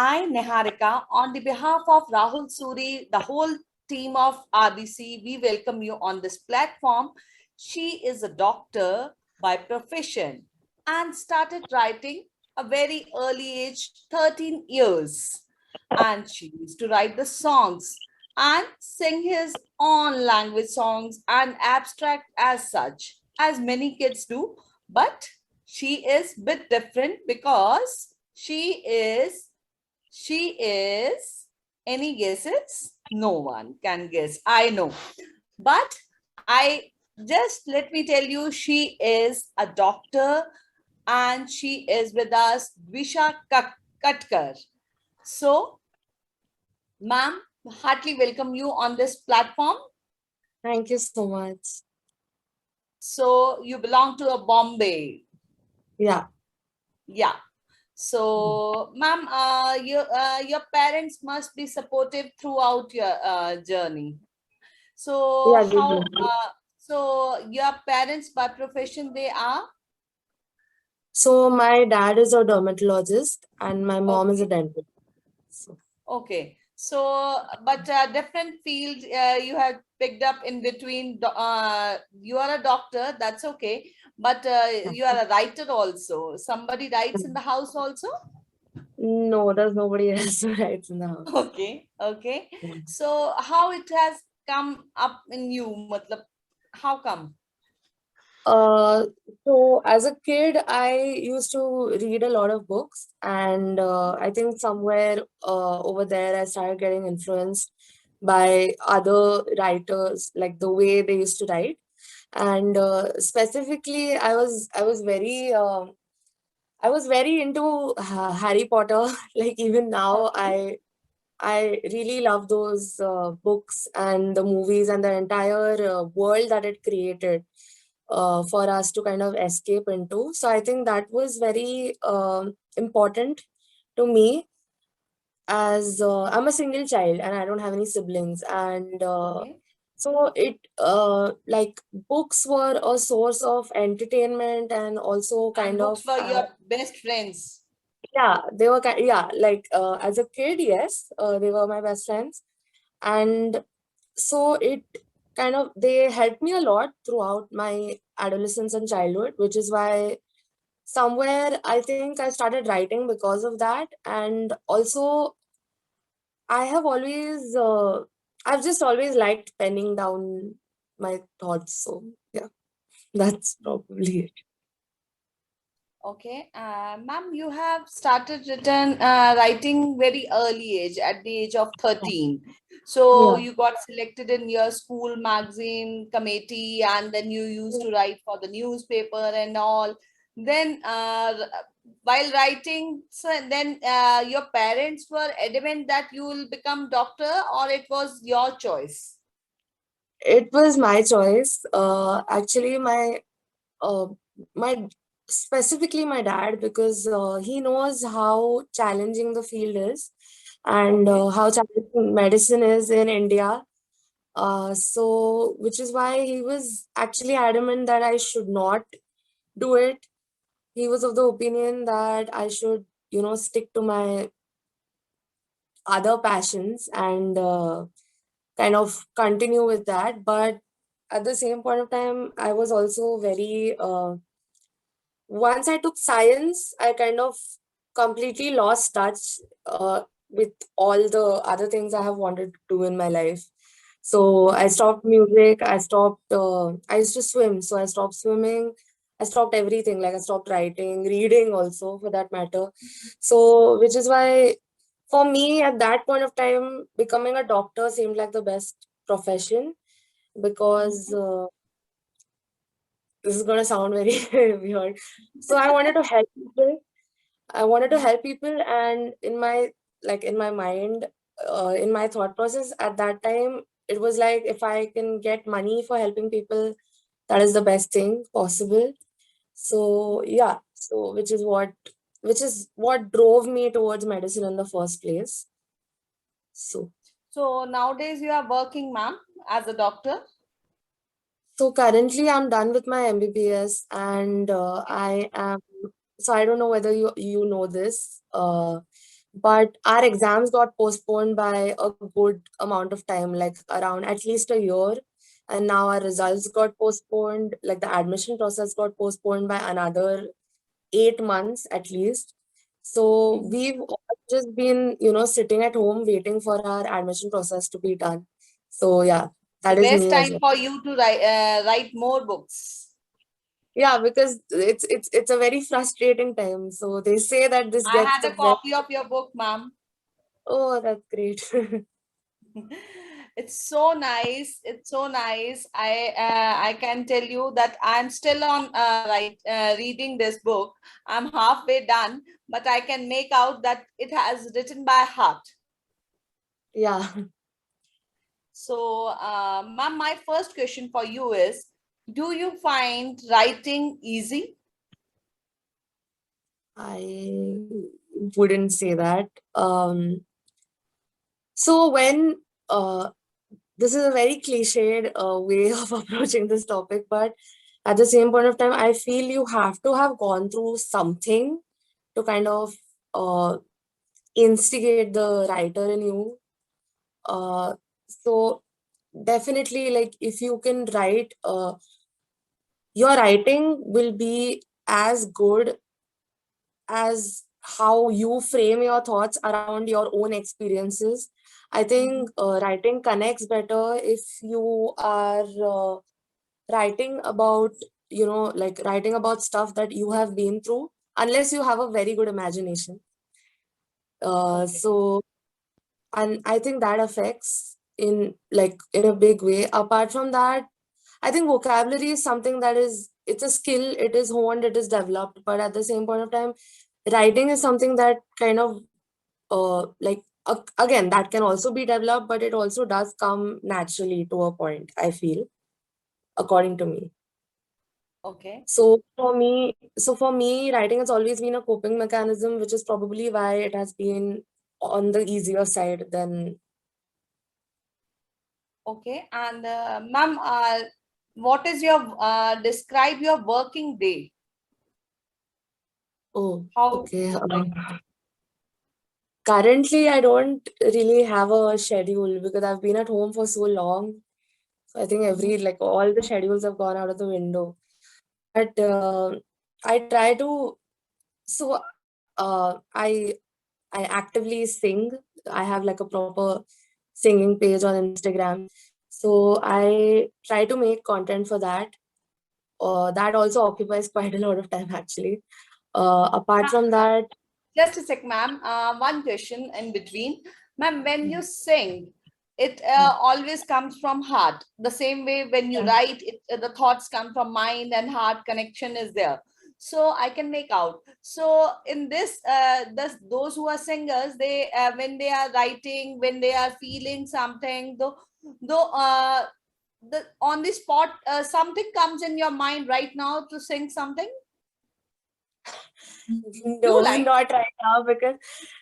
I, Neharika, on the behalf of Rahul Suri, the whole team of RBC, we welcome you on this platform. She is a doctor by profession and started writing a very early age, 13 years. And she used to write the songs and sing his own language songs and abstract as such, as many kids do. But she is a bit different because she is, any guesses? No one can guess. I know. But I just let me tell you, she is a doctor and she is with us, Katkar. So, ma'am, heartily welcome you on this platform. Thank you so much. So, you belong to a Bombay. Yeah. Yeah. So, ma'am, your parents must be supportive throughout your journey. So, Yeah, they do. so your parents by profession they are? So my dad is a dermatologist and my mom is a Okay, dentist. So, okay. So, but different field you have picked up in between. You are a doctor, that's okay. But yeah. you are a writer also. Somebody writes in the house also? No, there's nobody else who writes in the house. Okay, okay. Yeah. So, how it has come up in you? Matlab, how come? Uh, so as a kid, I used to read a lot of books, and I think somewhere over there, I started getting influenced by other writers, like the way they used to write. And specifically, I was very into Harry Potter. Like even now, Okay. I really love those books and the movies and the entire world that it created for us to kind of escape into. So I think that was very important to me, as I'm a single child and I don't have any siblings, and Okay. so it like books were a source of entertainment and also And kind books of were your best friends. yeah, they were kind yeah, like as a kid, yes, they were my best friends, and so it kind of they helped me a lot throughout my adolescence and childhood, which is why somewhere I think I started writing because of that. And also I have always I've just always liked penning down my thoughts. So yeah, that's probably it. Okay, ma'am, you have started writing very early age, at the age of 13. So Yeah. you got selected in your school magazine committee, and then you used to write for the newspaper and all. Then, while writing, so then your parents were adamant that you will become doctor, or it was your choice. It was my choice. Actually, uh, my specifically my dad, because he knows how challenging the field is and Okay. how challenging medicine is in India. So which is why he was actually adamant that I should not do it. He was of the opinion that I should, stick to my other passions and kind of continue with that. But at the same point of time, I was also very once I took science, I kind of completely lost touch with all the other things I have wanted to do in my life. So I stopped music. I used to swim. So I stopped swimming. I stopped everything. Like I stopped writing, reading also for that matter. So, which is why for me at that point of time, becoming a doctor seemed like the best profession, because Mhm. this is going to sound very weird. So I wanted to help people. I wanted to help people, and in my mind, in my thought process at that time, it was like if I can get money for helping people, that is the best thing possible. So yeah, so which is what drove me towards medicine in the first place. So So nowadays you are working, ma'am, as a doctor. so currently I'm done with my MBBS, and I am. So I don't know whether you know this. but our exams got postponed by a good amount of time, like around at least a year. And now our results got postponed, like the admission process got postponed by another 8 months at least. So Mhm. we've all just been, sitting at home waiting for our admission process to be done. So yeah, The that is best me as time well. for you to write more books. Yeah, because it's a very frustrating time. So they say that this I gets had the a best. copy of your book, ma'am. Oh, that's great. It's so nice. It's so nice. I can tell you that I'm still on reading this book. I'm halfway done, but I can make out that it has written by heart. Yeah, So, ma'am, my first question for you is: do you find writing easy? I wouldn't say that. So when this is a very cliched way of approaching this topic, but at the same point of time, I feel you have to have gone through something to kind of uh, instigate the writer in you. Uh, so definitely, like if you can write, your writing will be as good as how you frame your thoughts around your own experiences. I think Mhm. writing connects better if you are writing about, like writing about stuff that you have been through, unless you have a very good imagination. Okay. So, and I think that affects in a big way. Apart from that, I think vocabulary is something that it's a skill, it is honed, it is developed, but at the same point of time, writing is something that kind of again, that can also be developed, but it also does come naturally to a point, I feel, according to me. Okay. So for me, writing has always been a coping mechanism, which is probably why it has been on the easier side than. Okay. And ma'am, what is your describe your working day? Oh, How okay. like Currently, I don't really have a schedule because I've been at home for so long. So I think Mhm. like all the schedules have gone out of the window. But I try to. So I actively sing. I have like a proper singing page on Instagram. So I try to make content for that. That also occupies quite a lot of time actually. Apart from that, just a sec, ma'am. One question in between. Ma'am, when you yeah, sing, it always comes from heart. The same way when you yeah. write, the thoughts come from mind and heart connection is there. So I can make out. So in those who are singers, they when they are writing, when they are feeling something, though the on the spot, something comes in your mind right now to sing something. Few No, lines, not right now because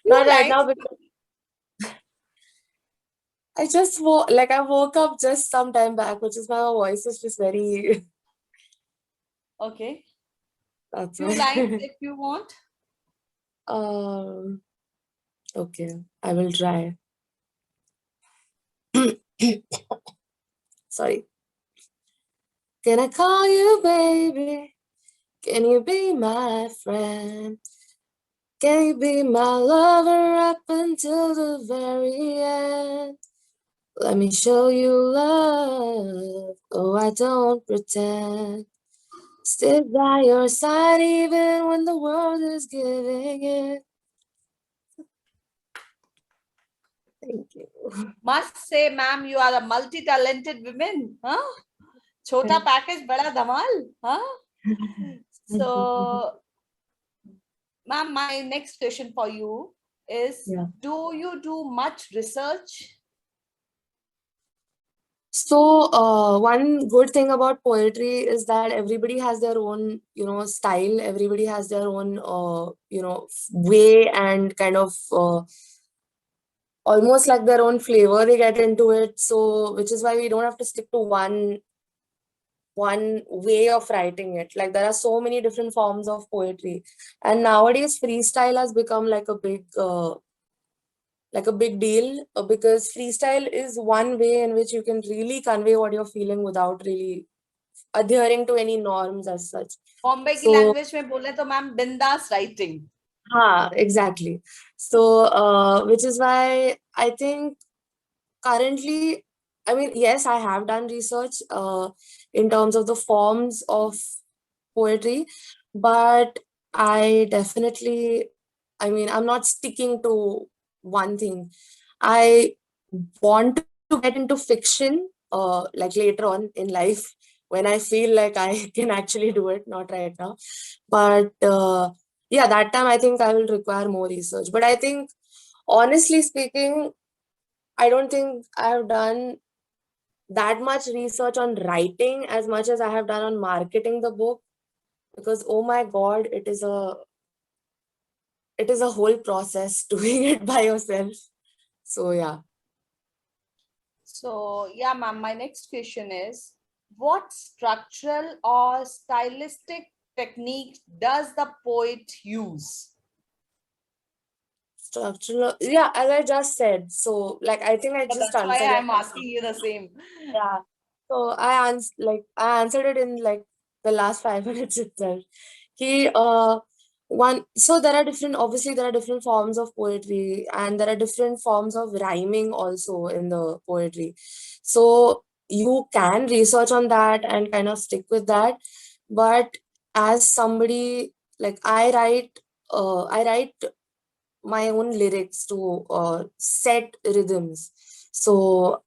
few not right now lines. because I woke up just some time back, which is why my voice is just very. Okay. That's Few lines why. if you want. um. Okay, I will try. Sorry. Can I call you baby? Can you be my friend? Can you be my lover up until the very end? Let me show you love. Oh, I don't pretend. Stick by your side even when the world is giving it. Thank you. Must say, ma'am, you are a multi-talented woman. Huh? Chota package, bada dhamal. Huh? Thank you. So, ma'am, my next question for you is: Yeah. do you do much research? So, one good thing about poetry is that everybody has their own, style. Everybody has their own, way and kind of almost like their own flavor they get into it. So, which is why we don't have to stick to one way of writing it. Like there are so many different forms of poetry, and nowadays freestyle has become like a big like a big deal, because freestyle is one way in which you can really convey what you're feeling without really adhering to any norms as such. Bombay की So, language में बोले तो ma'am बिंदास writing. exactly. So, which is why I think currently, I mean, yes, I have done research in terms of the forms of poetry, but I definitely, I mean, I'm not sticking to one thing. I want to get into fiction like later on in life when I feel like I can actually do it, not right now. But yeah, that time I think I will require more research. But I think, honestly speaking, I don't think I have done that much research on writing as much as I have done on marketing the book, because oh my god, it is a whole process doing it by yourself. So yeah. So, yeah, ma'am, my next question is, what structural or stylistic technique does the poet use? Structural, yeah, as I just said. So like I think I So just that's why answered your I'm asking question. you the same. Yeah. So I answered it in like the last 5 minutes itself. He one so there are different, obviously there are different forms of poetry, and there are different forms of rhyming also in the poetry. So you can research on that and kind of stick with that. But as somebody, like I write my own lyrics to set rhythms. So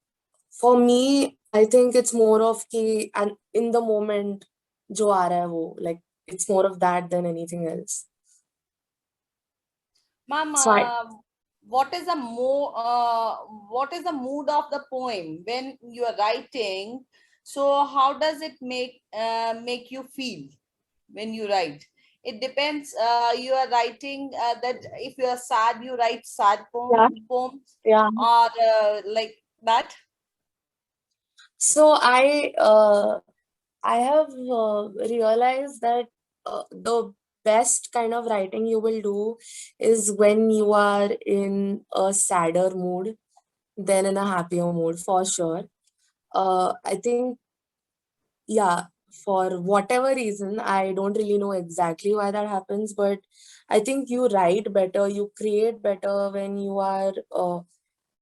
for me, I think it's more of ki and in the moment jo aa raha hai wo, like it's more of that than anything else. Ma'am, So I what is the what is the mood of the poem when you are writing? So how does it make you feel when you write? It depends. You are writing that if you are sad, you write sad yeah, poems, yeah. or like that. So I have realized that the best kind of writing you will do is when you are in a sadder mood than in a happier mood, for sure. I think, yeah, for whatever reason, I don't really know exactly why that happens, but I think you write better, you create better when you are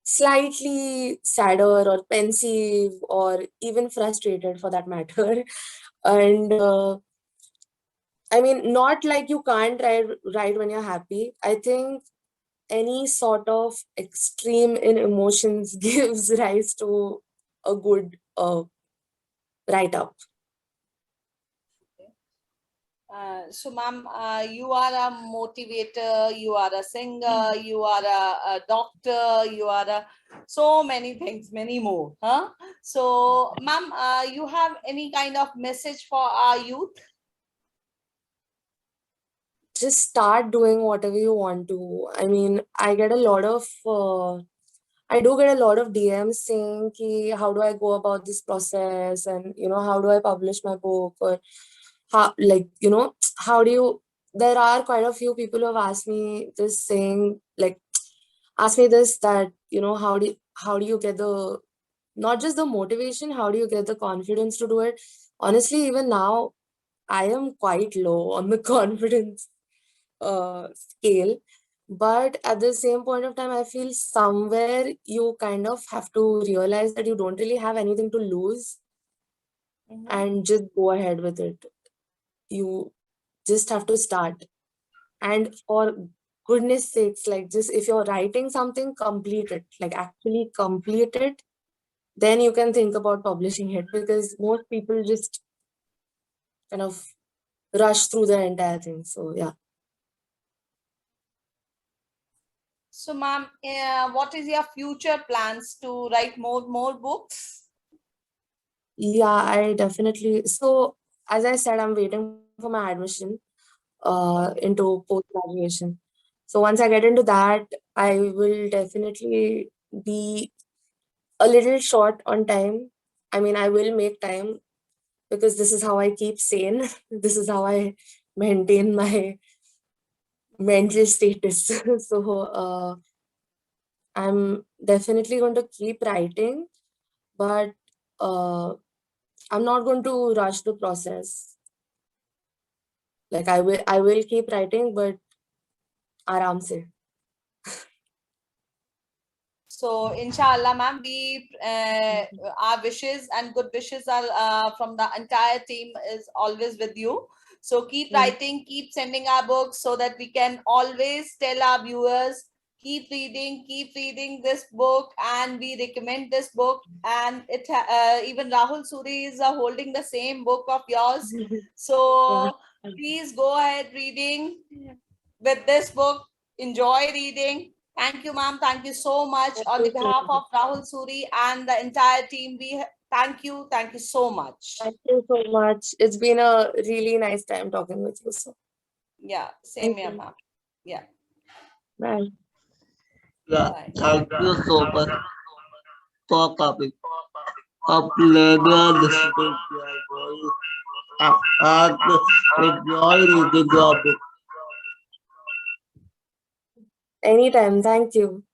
slightly sadder or pensive or even frustrated for that matter. And I mean, not like you can't write when you're happy. I think any sort of extreme in emotions gives rise to a good write up. So, ma'am, you are a motivator, you are a singer, you are a doctor, you are a so many things, many more. Huh? So, ma'am, you have any kind of message for our youth? Just start doing whatever you want to. I mean, I do get a lot of DMs saying, ki, how do I go about this process? And, how do I publish my book? Or how, like, how do you, there are quite a few people who have asked me this saying, like, ask me this, that, how do you get the, not just the motivation, how do you get the confidence to do it? Honestly, even now, I am quite low on the confidence scale. But at the same point of time, I feel somewhere you kind of have to realize that you don't really have anything to lose Mhm. and just go ahead with it. You just have to start. And for goodness sakes, like, just if you're writing something, complete it. Like, actually complete it. Then you can think about publishing it, because most people just kind of rush through the entire thing. So yeah. So, ma'am, what is your future plans to write more books? Yeah, I definitely. So, as I said, I'm waiting for my admission into post graduation. So, once I get into that, I will definitely be a little short on time. I mean, I will make time, because this is how I keep sane. This is how I maintain my mental status. So, I'm definitely going to keep writing, but I'm not going to rush the process. Like I will keep writing, but आराम से. So, inshallah, ma'am, our wishes and good wishes are from the entire team is always with you. So, keep writing, keep sending our books so that we can always tell our viewers, keep reading this book, and we recommend this book. And even Rahul Suri is holding the same book of yours. Yeah. So, please go ahead reading with this book. Enjoy reading. Thank you, ma'am. Thank you so much. Thank On the you so behalf much. of Rahul Suri and the entire team, we thank you. Thank you so much. Thank you so much. It's been a really nice time talking with you. So Yeah, same thank here, you. ma'am. Yeah, Bye. Yeah, bye. thank you so much for coming. A pleasure listening to your voice and enjoy reading your book. Anytime. Thank you.